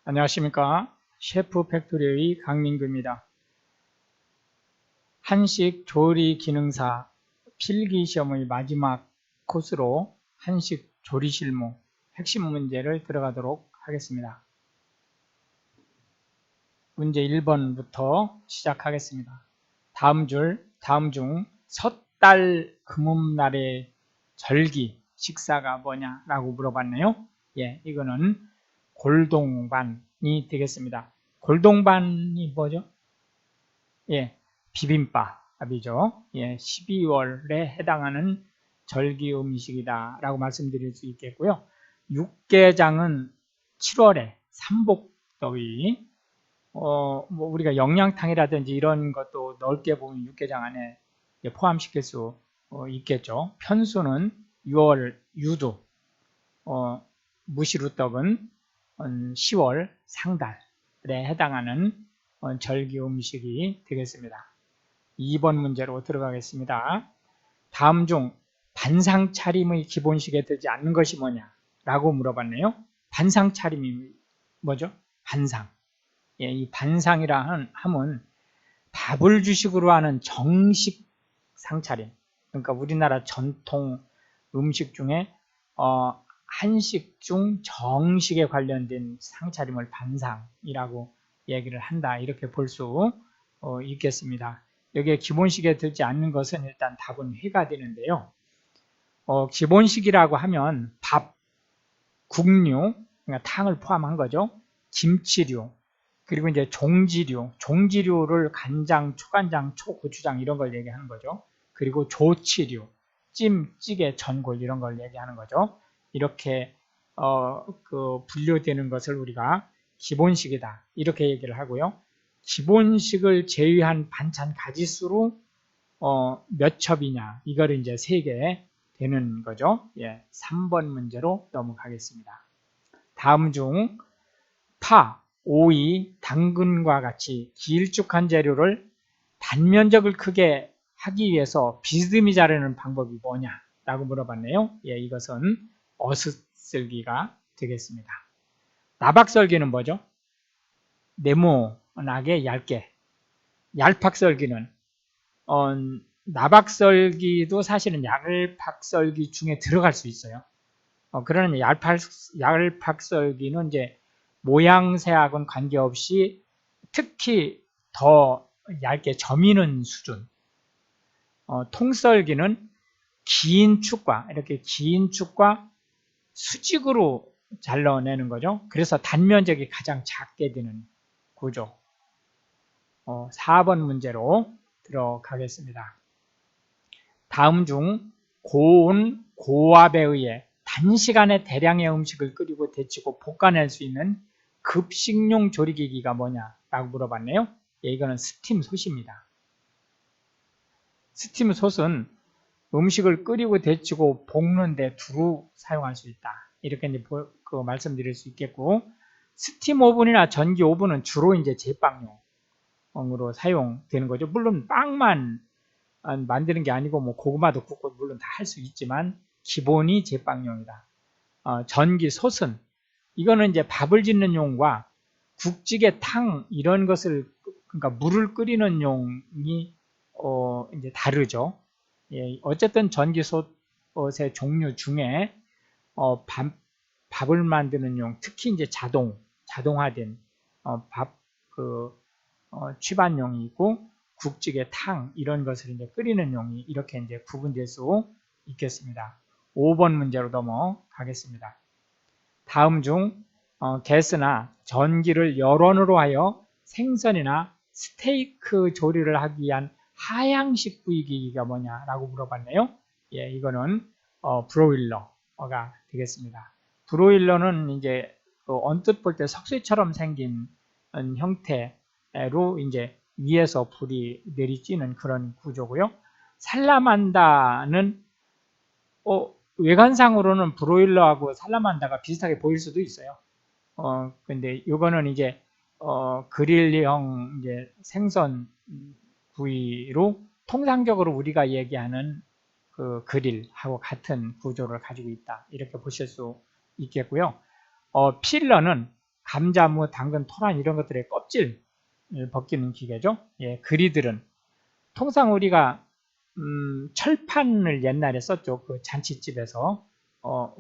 안녕하십니까. 셰프 팩토리의 강민규입니다. 한식 조리 기능사 필기시험의 마지막 코스로 한식 조리 실무 핵심 문제를 들어가도록 하겠습니다. 문제 1번부터 시작하겠습니다. 다음 중 섣달 금음날의 절기 식사가 뭐냐라고 물어봤네요. 이거는 골동반이 되겠습니다. 골동반이 뭐죠? 비빔밥이죠. 12월에 해당하는 절기 음식이다 라고 말씀드릴 수 있겠고요. 육개장은 7월에 삼복더위, 우리가 영양탕이라든지 이런 것도 넓게 보면 육개장 안에 포함시킬 수 있겠죠. 편수는 6월 유두, 무시루떡은 10월 상달에 해당하는 절기 음식이 되겠습니다. 2번 문제로 들어가겠습니다. 다음 중 반상 차림의 기본식에 들지 않는 것이 뭐냐 라고 물어봤네요. 반상 차림이 뭐죠? 반상. 이 반상이라 하면 밥을 주식으로 하는 정식 상차림. 그러니까 우리나라 전통 음식 중에 한식 중 정식에 관련된 상차림을 반상이라고 얘기를 한다. 이렇게 볼 수 있겠습니다. 여기에 기본식에 들지 않는 것은 일단 답은 회가 되는데요. 기본식이라고 하면 밥, 국류, 그러니까 탕을 포함한 거죠. 김치류, 그리고 이제 종지류를 간장, 초간장, 초고추장 이런 걸 얘기하는 거죠. 그리고 조치류, 찜, 찌개, 전골 이런 걸 얘기하는 거죠. 이렇게 분류되는 것을 우리가 기본식이다 이렇게 얘기를 하고요. 기본식을 제외한 반찬 가지수로 몇 첩이냐 이거를 이제 3개 되는 거죠. 3번 문제로 넘어가겠습니다. 다음 중 파, 오이, 당근과 같이 길쭉한 재료를 단면적을 크게 하기 위해서 비스듬히 자르는 방법이 뭐냐 라고 물어봤네요. 이것은 어슷썰기가 되겠습니다. 나박썰기는 뭐죠? 네모나게 얇게. 얄팍썰기는 나박썰기도 사실은 얄팍썰기 중에 들어갈 수 있어요. 그러나 얄팍썰기는 이제 모양새하고는 관계없이 특히 더 얇게 저미는 수준. 통썰기는 이렇게 긴 축과 수직으로 잘라내는 거죠. 그래서 단면적이 가장 작게 되는 구조. 4번 문제로 들어가겠습니다. 다음 중 고온, 고압에 의해 단시간에 대량의 음식을 끓이고 데치고 볶아낼 수 있는 급식용 조리기기가 뭐냐라고 물어봤네요. 이거는 스팀솥입니다. 스팀솥은 음식을 끓이고 데치고 볶는데 두루 사용할 수 있다. 이렇게 이제 말씀드릴 수 있겠고, 스팀 오븐이나 전기 오븐은 주로 이제 제빵용으로 사용되는 거죠. 물론 빵만 만드는 게 아니고 뭐 고구마도 굽고 물론 다 할 수 있지만 기본이 제빵용이다. 전기솥은 이거는 이제 밥을 짓는 용과 국찌개, 탕 이런 것을 그러니까 물을 끓이는 용이 이제 다르죠. 어쨌든 전기솥의 종류 중에 밥을 만드는 용, 특히 이제 자동화된 취반용이 있고 국찌개, 탕 이런 것을 이제 끓이는 용이 이렇게 이제 구분될 수 있겠습니다. 5번 문제로 넘어가겠습니다. 다음 중 가스나 전기를 열원으로 하여 생선이나 스테이크 조리를 하기 위한 하향식 구이기기가 뭐냐라고 물어봤네요. 이거는 브로일러가 되겠습니다. 브로일러는 이제 언뜻 볼 때 석쇠처럼 생긴 형태로 이제 위에서 불이 내리쬐는 그런 구조고요. 살라만다는 외관상으로는 브로일러하고 살라만다가 비슷하게 보일 수도 있어요. 근데 이거는 이제 그릴형 이제 생선 구이로 통상적으로 우리가 얘기하는 그 그릴하고 같은 구조를 가지고 있다. 이렇게 보실 수 있겠고요. 필러는 감자, 무, 당근, 토란 이런 것들의 껍질을 벗기는 기계죠. 예, 그리들은 통상 우리가 철판을 옛날에 썼죠. 그 잔치집에서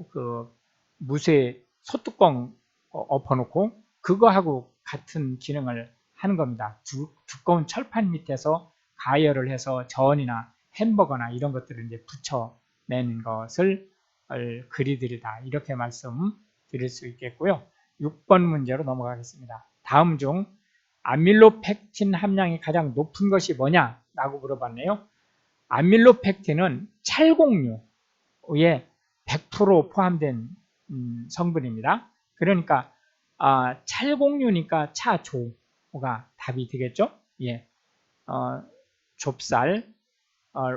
그 무쇠 소뚜껑 엎어놓고 그거하고 같은 기능을 하는 겁니다. 두꺼운 철판 밑에서 가열을 해서 전이나 햄버거나 이런 것들을 이제 붙여내는 것을 그리들이다. 이렇게 말씀드릴 수 있겠고요. 6번 문제로 넘어가겠습니다. 다음 중 아밀로펙틴 함량이 가장 높은 것이 뭐냐라고 물어봤네요. 아밀로펙틴은 찰곡류에 100% 포함된 성분입니다. 그러니까 찰곡류니까 차조가 답이 되겠죠. 예, 좁쌀,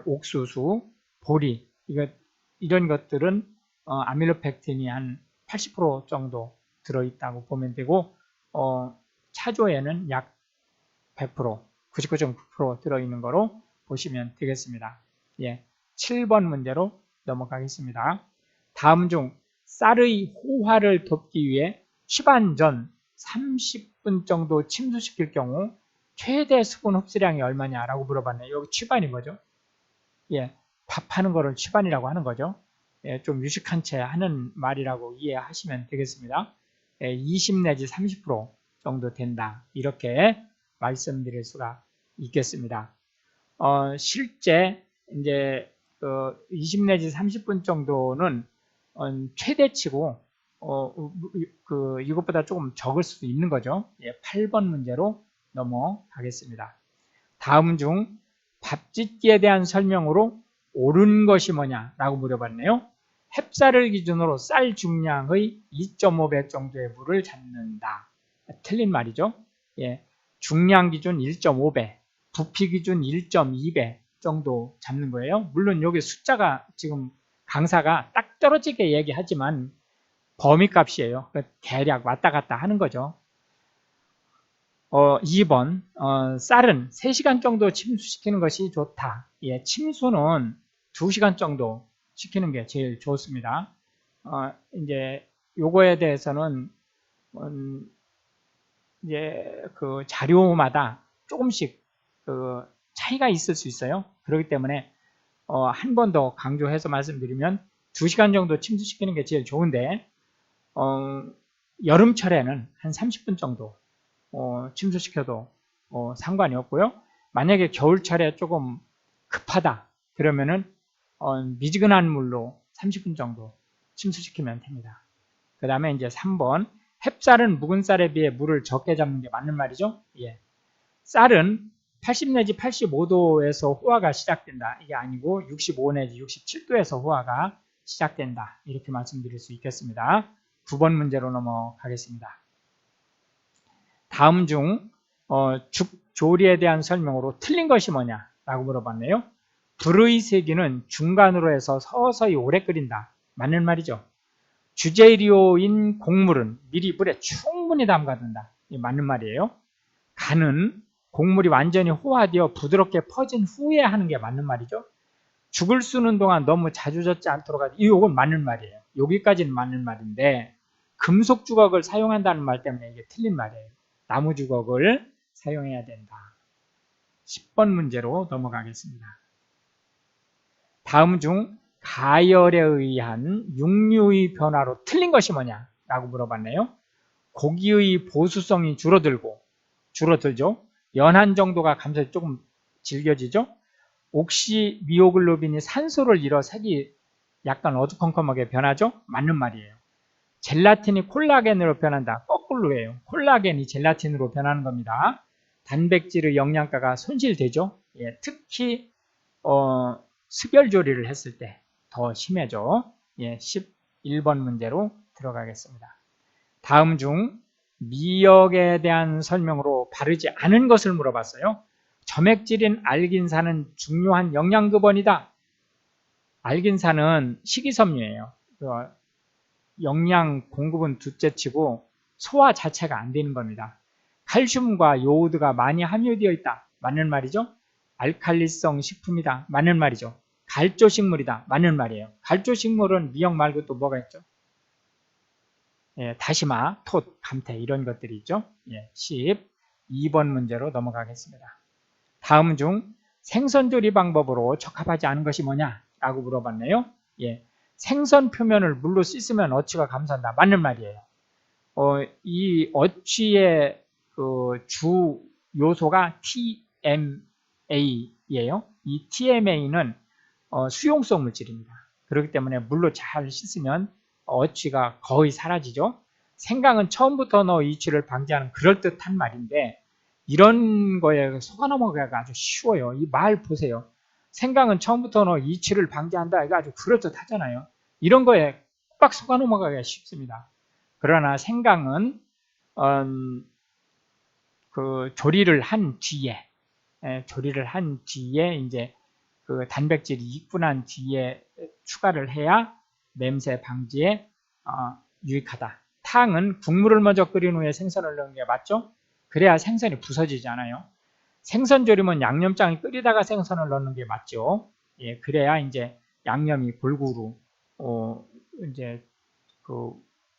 옥수수, 보리 이런 것들은 아밀로펙틴이 한 80% 정도 들어있다고 보면 되고 차조에는 약 100%, 99.9% 들어있는 거로 보시면 되겠습니다. 예, 7번 문제로 넘어가겠습니다. 다음 중 쌀의 호화를 돕기 위해 취반 전 30분 정도 침수시킬 경우 최대 수분 흡수량이 얼마냐라고 물어봤네요. 여기 취반이 뭐죠? 예, 밥하는 거를 취반이라고 하는 거죠. 예, 좀 유식한 채 하는 말이라고 이해하시면 되겠습니다. 예, 20 내지 30% 정도 된다. 이렇게 말씀드릴 수가 있겠습니다. 실제 이제 20 내지 30분 정도는 최대치고 이것보다 조금 적을 수도 있는 거죠. 예, 8번 문제로 넘어가겠습니다. 다음 중 밥짓기에 대한 설명으로 옳은 것이 뭐냐라고 물어봤네요. 햅쌀을 기준으로 쌀 중량의 2.5배 정도의 물을 잡는다. 틀린 말이죠. 예, 중량 기준 1.5배, 부피 기준 1.2배 정도 잡는 거예요. 물론 여기 숫자가 지금 강사가 딱 떨어지게 얘기하지만 범위값이에요. 대략 왔다 갔다 하는 거죠. 2번 쌀은 3시간 정도 침수시키는 것이 좋다. 예, 침수는 2시간 정도 시키는 게 제일 좋습니다. 이제 요거에 대해서는 이제 그 자료마다 조금씩 그 차이가 있을 수 있어요. 그렇기 때문에 한 번 더 강조해서 말씀드리면 2시간 정도 침수시키는 게 제일 좋은데 여름철에는 한 30분 정도 침수시켜도 상관이 없고요. 만약에 겨울철에 조금 급하다 그러면은 미지근한 물로 30분 정도 침수시키면 됩니다. 그 다음에 이제 3번 햅쌀은 묵은 쌀에 비해 물을 적게 잡는 게 맞는 말이죠. 예. 쌀은 80 내지 85도에서 호화가 시작된다. 이게 아니고 65 내지 67도에서 호화가 시작된다. 이렇게 말씀드릴 수 있겠습니다. 9번 문제로 넘어가겠습니다. 다음 중 죽 조리에 대한 설명으로 틀린 것이 뭐냐라고 물어봤네요. 불의 세기는 중간으로 해서 서서히 오래 끓인다. 맞는 말이죠. 주재료인 곡물은 미리 물에 충분히 담가둔다. 이 맞는 말이에요. 간은 곡물이 완전히 호화되어 부드럽게 퍼진 후에 하는 게 맞는 말이죠. 죽을 쓰는 동안 너무 자주 젓지 않도록 하지. 이건 맞는 말이에요. 여기까지는 맞는 말인데 금속 주걱을 사용한다는 말 때문에 이게 틀린 말이에요. 나무 주걱을 사용해야 된다. 10번 문제로 넘어가겠습니다. 다음 중 가열에 의한 육류의 변화로 틀린 것이 뭐냐라고 물어봤네요. 고기의 보수성이 줄어들죠. 연한 정도가 감소해 조금 질겨지죠. 옥시 미오글로빈이 산소를 잃어 색이 약간 어두컴컴하게 변하죠. 맞는 말이에요. 젤라틴이 콜라겐으로 변한다. 거꾸로예요. 콜라겐이 젤라틴으로 변하는 겁니다. 단백질의 영양가가 손실되죠. 예, 특히 습열 조리를 했을 때 더 심해져. 예, 11번 문제로 들어가겠습니다. 다음 중 미역에 대한 설명으로 바르지 않은 것을 물어봤어요. 점액질인 알긴산은 중요한 영양급원이다. 알긴산은 식이섬유예요. 영양 공급은 둘째치고 소화 자체가 안 되는 겁니다. 칼슘과 요오드가 많이 함유되어 있다. 맞는 말이죠. 알칼리성 식품이다. 맞는 말이죠. 갈조식물이다. 맞는 말이에요. 갈조식물은 미역 말고 또 뭐가 있죠? 예, 다시마, 톳, 감태 이런 것들이 있죠. 예, 12번 문제로 넘어가겠습니다. 다음 중 생선조리 방법으로 적합하지 않은 것이 뭐냐? 라고 물어봤네요. 예, 생선 표면을 물로 씻으면 어취가 감소한다. 맞는 말이에요. 이 어취의 그 주 요소가 TMA예요. 이 TMA는 수용성 물질입니다. 그렇기 때문에 물로 잘 씻으면 어취가 거의 사라지죠. 생강은 처음부터 이취를 방지하는 그럴듯한 말인데 이런 거에 속아 넘어가기가 아주 쉬워요. 이 말 보세요. 생강은 처음부터 이취를 방지한다. 이거 아주 그럴듯하잖아요. 이런 거에 빡 속아 넘어가기가 쉽습니다. 그러나 생강은 그 조리를 한 뒤에 이제 그 단백질이 익분한 뒤에 추가를 해야 냄새 방지에 유익하다. 탕은 국물을 먼저 끓인 후에 생선을 넣는 게 맞죠? 그래야 생선이 부서지지 않아요. 생선 조림은 양념장을 끓이다가 생선을 넣는 게 맞죠? 예, 그래야 이제 양념이 골고루 이제 그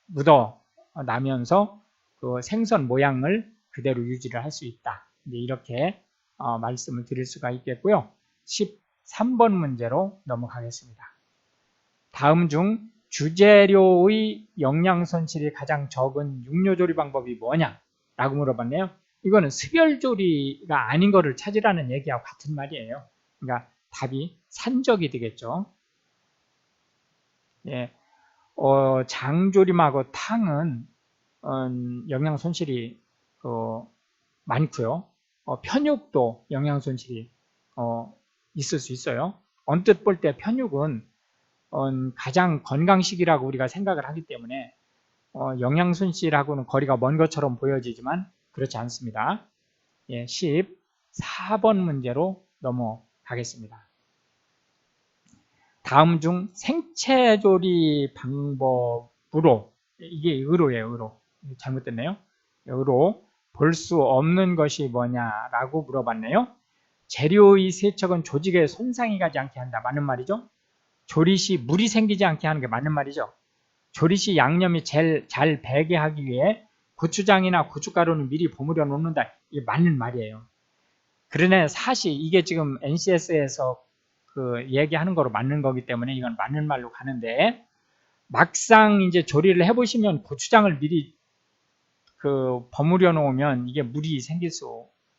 묻어 나면서 그 생선 모양을 그대로 유지를 할 수 있다. 이제 이렇게 말씀을 드릴 수가 있겠고요. 13번 문제로 넘어가겠습니다. 다음 중 주재료의 영양 손실이 가장 적은 육류조리 방법이 뭐냐? 라고 물어봤네요. 이거는 습열조리가 아닌 거를 찾으라는 얘기하고 같은 말이에요. 그러니까 답이 산적이 되겠죠. 예, 장조림하고 탕은 영양 손실이 많고요. 편육도 영양 손실이 있을 수 있어요. 언뜻 볼 때 편육은 가장 건강식이라고 우리가 생각을 하기 때문에 영양 손실하고는 거리가 먼 것처럼 보여지지만 그렇지 않습니다. 예, 14번 문제로 넘어가겠습니다. 다음 중 생채조리 방법으로, 이게 의로예요, 의로. 잘못됐네요. 의로 볼 수 없는 것이 뭐냐라고 물어봤네요. 재료의 세척은 조직에 손상이 가지 않게 한다. 맞는 말이죠. 조리 시 물이 생기지 않게 하는 게 맞는 말이죠. 조리 시 양념이 잘 배게 하기 위해 고추장이나 고춧가루는 미리 버무려 놓는다. 이게 맞는 말이에요. 그러나 사실 이게 지금 NCS에서 그 얘기하는 거로 맞는 거기 때문에 이건 맞는 말로 가는데, 막상 이제 조리를 해보시면 고추장을 미리 그 버무려 놓으면 이게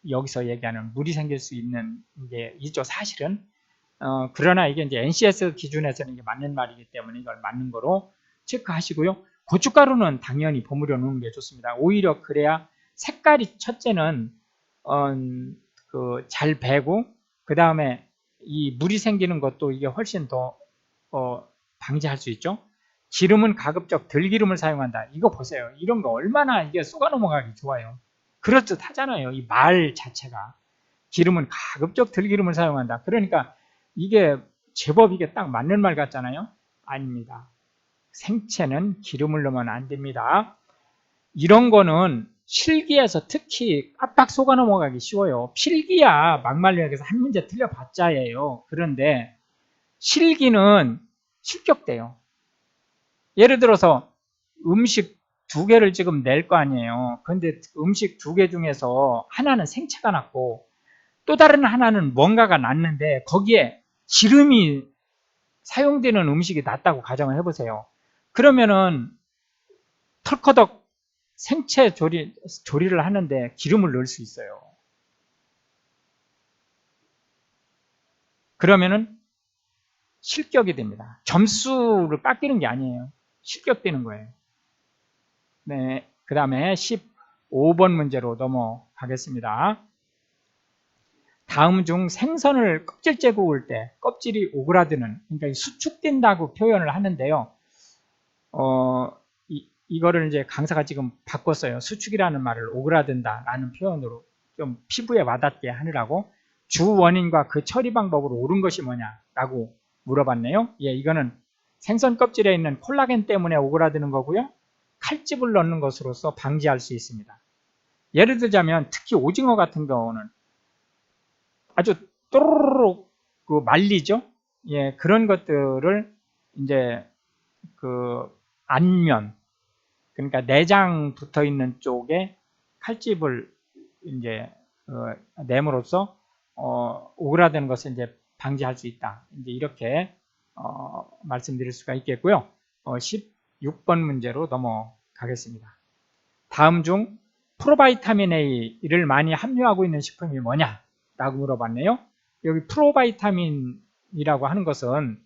여기서 얘기하는 물이 생길 수 있는 게 있죠, 사실은. 그러나 이게 이제 NCS 기준에서는 이게 맞는 말이기 때문에 이걸 맞는 거로 체크하시고요. 고춧가루는 당연히 버무려 놓는 게 좋습니다. 오히려 그래야 색깔이, 첫째는 잘 배고, 그 다음에 이 물이 생기는 것도 이게 훨씬 더 방지할 수 있죠. 기름은 가급적 들기름을 사용한다. 이거 보세요. 이런 거 얼마나 이게 쏘가 넘어가기 좋아요. 그렇듯 하잖아요. 이 말 자체가. 기름은 가급적 들기름을 사용한다. 그러니까 이게 제법 이게 딱 맞는 말 같잖아요. 아닙니다. 생채는 기름을 넣으면 안 됩니다. 이런 거는 실기에서 특히 깜빡 속아 넘어가기 쉬워요. 필기야 막말려서 한 문제 틀려봤자예요. 그런데 실기는 실격돼요. 예를 들어서 음식 2개를 지금 낼 거 아니에요. 그런데 음식 2개 중에서 하나는 생채가 났고 또 다른 하나는 뭔가가 났는데 거기에 기름이 사용되는 음식이 났다고 가정을 해보세요. 그러면은 털커덕 생채 조리를 하는데 기름을 넣을 수 있어요. 그러면은 실격이 됩니다. 점수를 깎이는 게 아니에요. 실격되는 거예요. 네, 그 다음에 15번 문제로 넘어가겠습니다. 다음 중 생선을 껍질째 구울 때 껍질이 오그라드는, 그러니까 수축된다고 표현을 하는데요. 이거를 이제 강사가 지금 바꿨어요. 수축이라는 말을 오그라든다라는 표현으로 좀 피부에 와닿게 하느라고 주 원인과 그 처리 방법으로 옳은 것이 뭐냐라고 물어봤네요. 예, 이거는 생선 껍질에 있는 콜라겐 때문에 오그라드는 거고요. 칼집을 넣는 것으로서 방지할 수 있습니다. 예를 들자면 특히 오징어 같은 경우는 아주 또르르 말리죠. 예, 그런 것들을 이제 그 안면, 그러니까 내장 붙어 있는 쪽에 칼집을 이제 내므로써 오그라드는 것을 이제 방지할 수 있다. 이제 이렇게 말씀드릴 수가 있겠고요. 16번 문제로 넘어가겠습니다. 다음 중 프로바이타민 A를 많이 함유하고 있는 식품이 뭐냐? 라고 물어봤네요. 여기 프로바이타민이라고 하는 것은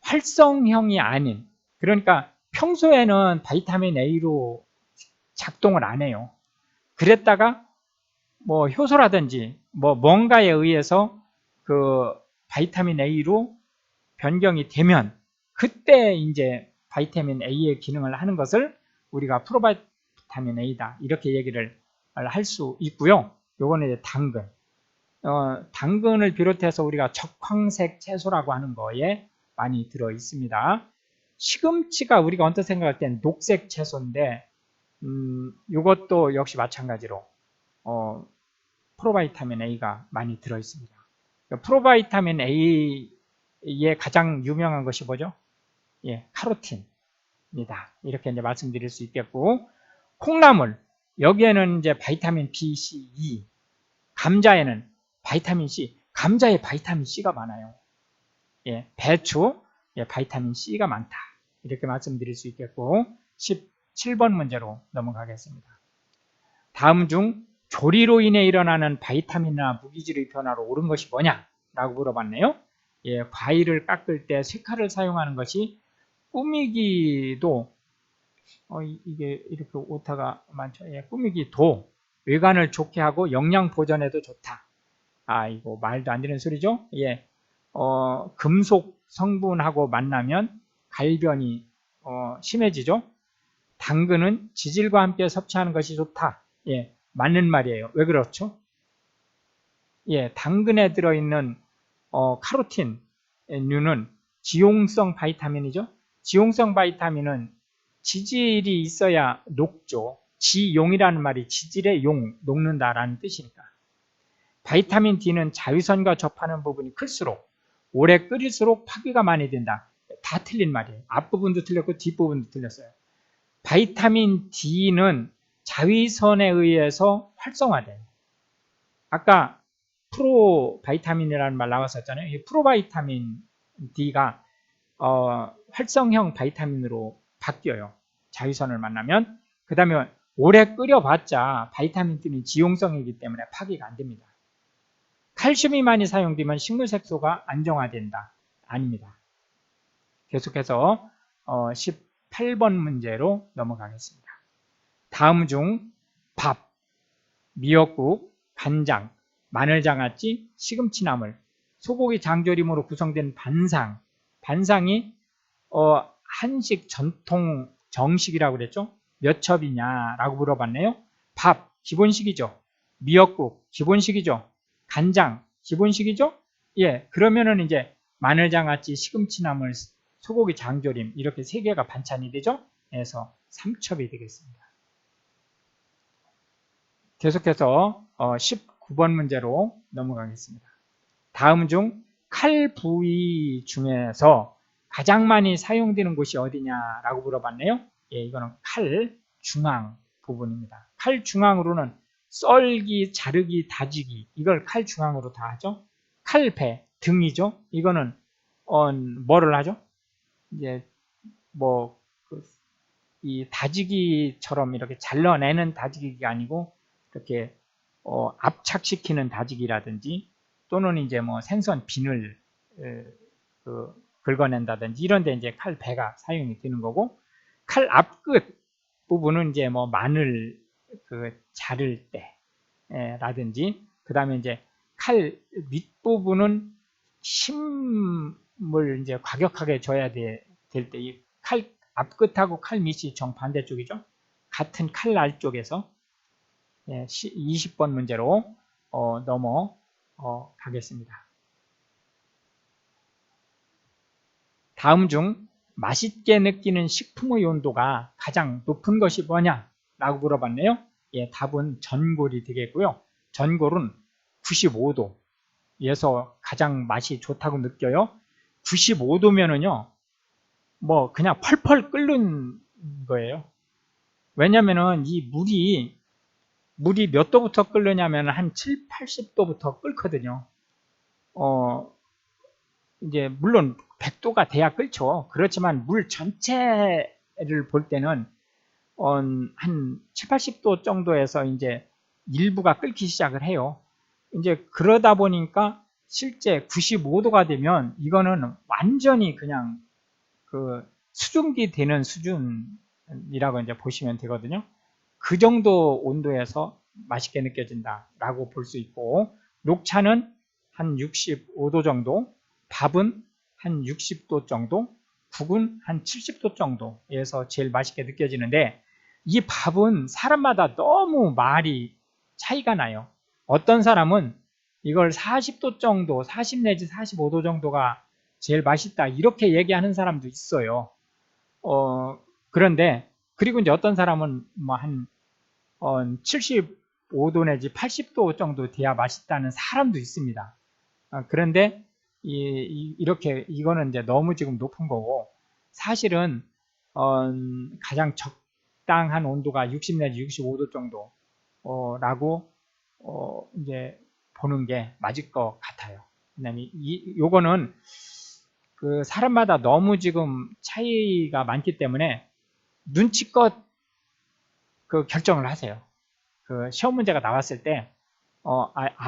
활성형이 아닌, 그러니까 평소에는 바이타민 A로 작동을 안 해요. 그랬다가 뭐 효소라든지 뭐 뭔가에 의해서 그 바이타민 A로 변경이 되면 그때 이제 바이타민 A의 기능을 하는 것을 우리가 프로바이타민 A다 이렇게 얘기를 할 수 있고요. 요거는 이제 당근. 당근을 비롯해서 우리가 적황색 채소라고 하는 거에 많이 들어 있습니다. 시금치가 우리가 언뜻 생각할 땐 녹색 채소인데 이것도 역시 마찬가지로 프로바이타민 A가 많이 들어 있습니다. 프로바이타민 A의 가장 유명한 것이 뭐죠? 예, 카로틴입니다. 이렇게 이제 말씀드릴 수 있겠고, 콩나물 여기에는 이제 바이타민 B, C, E, 감자에는 바이타민 C, 감자에 바이타민 C가 많아요. 예, 배추, 예, 바이타민 C가 많다. 이렇게 말씀드릴 수 있겠고, 17번 문제로 넘어가겠습니다. 다음 중 조리로 인해 일어나는 바이타민이나 무기질의 변화로 옳은 것이 뭐냐? 라고 물어봤네요. 예, 과일을 깎을 때 쇠칼을 사용하는 것이 꾸미기도, 이게 이렇게 오타가 많죠. 예, 꾸미기도 외관을 좋게 하고 영양 보존에도 좋다. 아, 이거 말도 안 되는 소리죠? 예, 금속 성분하고 만나면 갈변이 심해지죠. 당근은 지질과 함께 섭취하는 것이 좋다. 예, 맞는 말이에요. 왜 그렇죠? 예, 당근에 들어있는 카로틴류는 지용성 바이타민이죠. 지용성 바이타민은 지질이 있어야 녹죠. 지용이라는 말이 지질의 용, 녹는다라는 뜻이니까. 바이타민 D는 자외선과 접하는 부분이 클수록 오래 끓일수록 파괴가 많이 된다. 다 틀린 말이에요. 앞부분도 틀렸고 뒷부분도 틀렸어요. 바이타민 D는 자외선에 의해서 활성화돼요. 아까 프로바이타민이라는 말 나왔었잖아요. 이 프로바이타민 D가 활성형 바이타민으로 바뀌어요. 자외선을 만나면. 그 다음에 오래 끓여봤자 바이타민 D는 지용성이기 때문에 파괴가 안 됩니다. 칼슘이 많이 사용되면 식물색소가 안정화된다. 아닙니다. 계속해서 18번 문제로 넘어가겠습니다. 다음 중 밥, 미역국, 간장, 마늘장아찌, 시금치나물, 소고기 장조림으로 구성된 반상. 반상이 한식 전통 정식이라고 그랬죠? 몇 첩이냐라고 물어봤네요. 밥, 기본식이죠. 미역국, 기본식이죠. 간장, 기본식이죠? 예, 그러면은 이제 마늘장아찌, 시금치나물, 소고기 장조림 이렇게 세 개가 반찬이 되죠? 그래서 3첩이 되겠습니다. 계속해서 19번 문제로 넘어가겠습니다. 다음 중 칼 부위 중에서 가장 많이 사용되는 곳이 어디냐라고 물어봤네요. 예, 이거는 칼 중앙 부분입니다. 칼 중앙으로는 썰기, 자르기, 다지기 이걸 칼 중앙으로 다 하죠. 칼배, 등이죠. 이거는 뭐를 하죠? 이제 뭐 이 다지기처럼 이렇게 잘라내는 다지기가 아니고 이렇게 압착시키는 다지기라든지 또는 이제 뭐 생선 비늘 긁어낸다든지 이런 데 이제 칼 배가 사용이 되는 거고, 칼 앞끝 부분은 이제 뭐 마늘 자를 때라든지 그 다음에 이제 칼 밑부분은 힘을 이제 과격하게 줘야 될 때 이 칼 앞끝하고 칼 밑이 정반대쪽이죠. 같은 칼날 쪽에서 20번 문제로 넘어가겠습니다. 다음 중 맛있게 느끼는 식품의 온도가 가장 높은 것이 뭐냐? 라고 물어봤네요. 예, 답은 전골이 되겠고요. 전골은 95도에서 가장 맛이 좋다고 느껴요. 95도면은요, 뭐 그냥 펄펄 끓는 거예요. 왜냐면은 이 물이 몇 도부터 끓느냐면 한 7, 80도부터 끓거든요. 이제 물론 100도가 돼야 끓죠. 그렇지만 물 전체를 볼 때는 한 7, 80도 정도에서 이제 일부가 끓기 시작을 해요. 이제 그러다 보니까 실제 95도가 되면 이거는 완전히 그냥 그 수증기 되는 수준이라고 이제 보시면 되거든요. 그 정도 온도에서 맛있게 느껴진다라고 볼 수 있고, 녹차는 한 65도 정도, 밥은 한 60도 정도, 국은 한 70도 정도에서 제일 맛있게 느껴지는데, 이 밥은 사람마다 너무 말이 차이가 나요. 어떤 사람은 이걸 40도 정도, 40 내지 45도 정도가 제일 맛있다 이렇게 얘기하는 사람도 있어요. 그런데 그리고 이제 어떤 사람은 뭐 한 75도 내지 80도 정도 돼야 맛있다는 사람도 있습니다. 그런데 이렇게 이거는 이제 너무 지금 높은 거고, 사실은 가장 적당한 온도가 60 내지 65도 정도라고 이제 보는 게 맞을 것 같아요. 그다음에 요거는 그 사람마다 너무 지금 차이가 많기 때문에 눈치껏 그 결정을 하세요. 그 시험 문제가 나왔을 때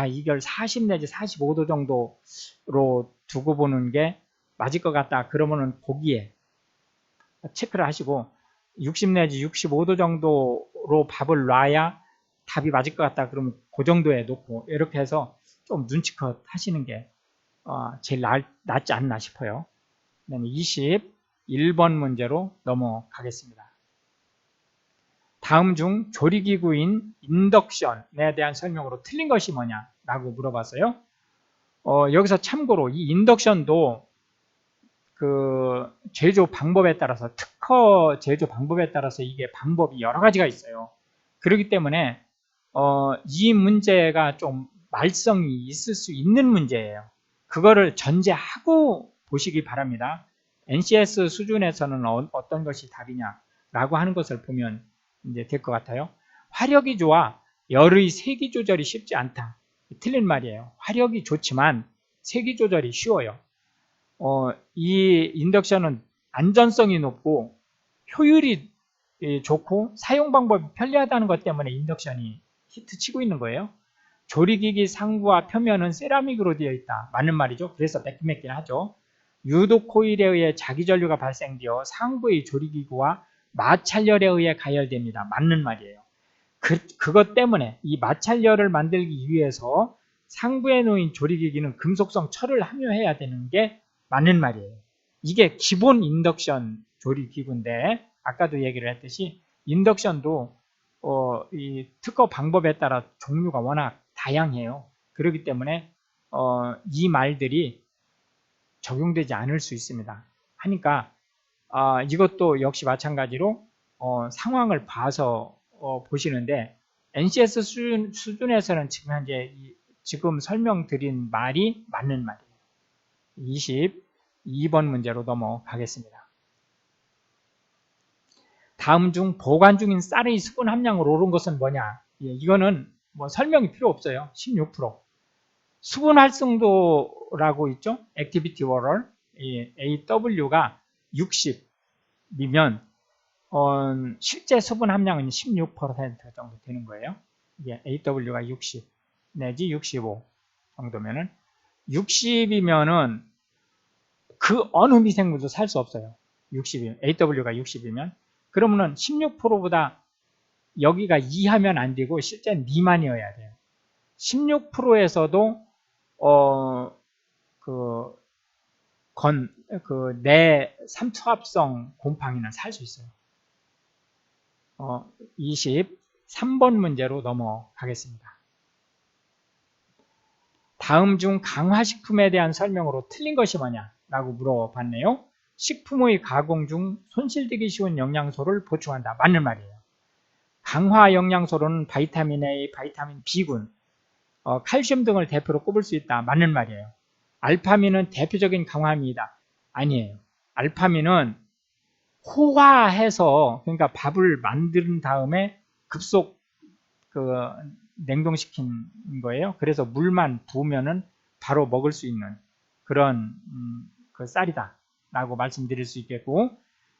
이걸 40 내지 45도 정도로 두고 보는 게 맞을 것 같다. 그러면은 거기에 체크를 하시고 60 내지 65도 정도로 밥을 놔야 답이 맞을 것 같다. 그러면 그 정도에 놓고 이렇게 해서 좀 눈치껏 하시는 게 제일 낫지 않나 싶어요. 그다음에 21번 문제로 넘어가겠습니다. 다음 중 조리기구인 인덕션에 대한 설명으로 틀린 것이 뭐냐라고 물어봤어요. 여기서 참고로 이 인덕션도 그 제조 방법에 따라서, 특허 제조 방법에 따라서 이게 방법이 여러 가지가 있어요. 그렇기 때문에 이 문제가 좀 말썽이 있을 수 있는 문제예요. 그거를 전제하고 보시기 바랍니다. NCS 수준에서는 어떤 것이 답이냐라고 하는 것을 보면 이제 될 것 같아요. 화력이 좋아 열의 세기 조절이 쉽지 않다. 틀린 말이에요. 화력이 좋지만 세기 조절이 쉬워요. 이 인덕션은 안전성이 높고 효율이 좋고 사용 방법이 편리하다는 것 때문에 인덕션이 히트치고 있는 거예요. 조리기기 상부와 표면은 세라믹으로 되어 있다. 맞는 말이죠. 그래서 매끈매끈 하죠. 유도 코일에 의해 자기전류가 발생되어 상부의 조리기구와 마찰열에 의해 가열됩니다. 맞는 말이에요. 그것 때문에 이 마찰열을 만들기 위해서 상부에 놓인 조리기기는 금속성 철을 함유해야 되는 게 맞는 말이에요. 이게 기본 인덕션 조리기구인데, 아까도 얘기를 했듯이 인덕션도 이 특허 방법에 따라 종류가 워낙 다양해요. 그렇기 때문에 이 말들이 적용되지 않을 수 있습니다. 하니까 이것도 역시 마찬가지로 상황을 봐서 보시는데, NCS 수준에서는 지금 현재 지금 설명드린 말이 맞는 말이에요. 22번 문제로 넘어가겠습니다. 다음 중 보관 중인 쌀의 수분 함량을 오른 것은 뭐냐? 이거는 뭐 설명이 필요 없어요. 16%. 수분 활성도라고 있죠? 액티비티 워럴. AW가 60이면 실제 수분 함량은 16% 정도 되는 거예요. 이게 AW가 60 내지 65 정도면은, 60이면은 그 어느 미생물도 살 수 없어요. 60이면, AW가 60이면. 그러면은 16%보다 여기가 2하면 안 되고 실제는 미만이어야 돼요. 16%에서도 내 삼투압성 곰팡이는 살 수 있어요. 23번 문제로 넘어가겠습니다. 다음 중 강화식품에 대한 설명으로 틀린 것이 뭐냐라고 물어봤네요. 식품의 가공 중 손실되기 쉬운 영양소를 보충한다. 맞는 말이에요. 강화 영양소로는 바이타민 A, 바이타민 B군, 칼슘 등을 대표로 꼽을 수 있다. 맞는 말이에요. 알파민은 대표적인 강화입니다. 아니에요. 알파민은 호화해서, 그러니까 밥을 만든 다음에 급속 냉동시킨 거예요. 그래서 물만 부으면은 바로 먹을 수 있는 그런 쌀이다 라고 말씀드릴 수 있겠고,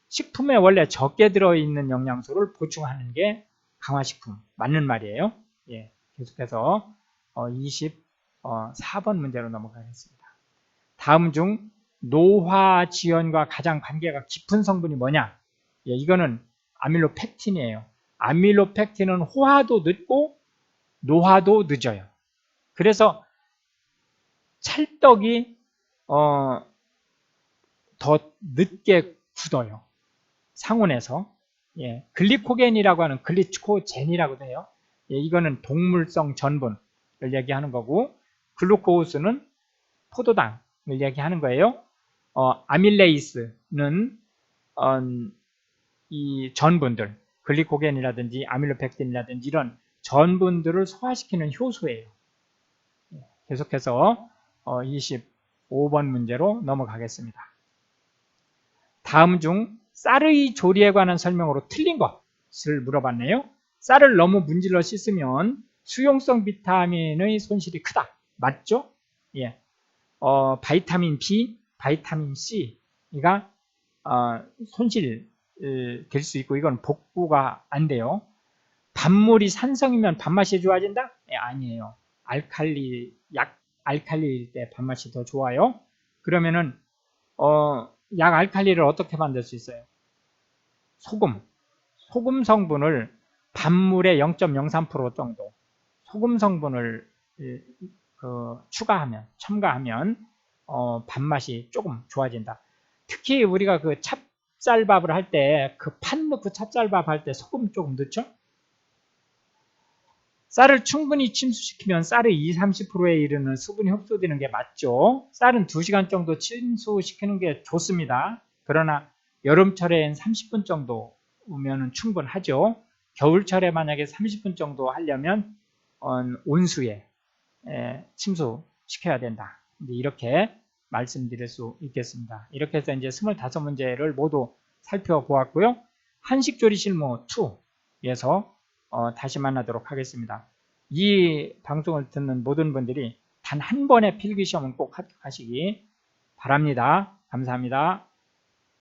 식품에 원래 적게 들어있는 영양소를 보충하는 게 강화식품 맞는 말이에요. 예, 계속해서 24번 문제로 넘어가겠습니다. 다음 중 노화 지연과 가장 관계가 깊은 성분이 뭐냐? 예, 이거는 아밀로펙틴이에요. 아밀로펙틴은 호화도 늦고 노화도 늦어요. 그래서 찰떡이 더 늦게 굳어요. 상온에서. 예, 글리코겐이라고 하는 글리코젠이라고도 해요. 예, 이거는 동물성 전분을 얘기하는 거고, 글루코스는 포도당을 얘기하는 거예요. 아밀레이스는 이 전분들, 글리코겐이라든지 아밀로펙틴이라든지 이런 전분들을 소화시키는 효소예요. 계속해서 25번 문제로 넘어가겠습니다. 다음 중 쌀의 조리에 관한 설명으로 틀린 것을 물어봤네요. 쌀을 너무 문질러 씻으면 수용성 비타민의 손실이 크다. 맞죠? 예. 바이타민 B, 바이타민 C가 손실 될 수 있고, 이건 복구가 안 돼요. 밥물이 산성이면 밥맛이 좋아진다? 예, 아니에요. 알칼리일 때 밥맛이 더 좋아요. 그러면은 약 알칼리를 어떻게 만들 수 있어요? 소금 성분을 밥물의 0.03% 정도 소금 성분을 첨가하면 밥맛이 조금 좋아진다. 특히 우리가 그 찹쌀밥을 할 때, 그 판 넣고 찹쌀밥 할 때 소금 조금 넣죠? 쌀을 충분히 침수시키면 쌀의 20-30%에 이르는 수분이 흡수되는 게 맞죠. 쌀은 2시간 정도 침수시키는 게 좋습니다. 그러나 여름철엔 30분 정도면 충분하죠. 겨울철에 만약에 30분 정도 하려면 온수에 침수시켜야 된다. 이렇게 말씀드릴 수 있겠습니다. 이렇게 해서 이제 25문제를 모두 살펴보았고요. 한식조리실무 2에서 다시 만나도록 하겠습니다. 이 방송을 듣는 모든 분들이 단 한 번의 필기시험은 꼭 합격하시기 바랍니다. 감사합니다.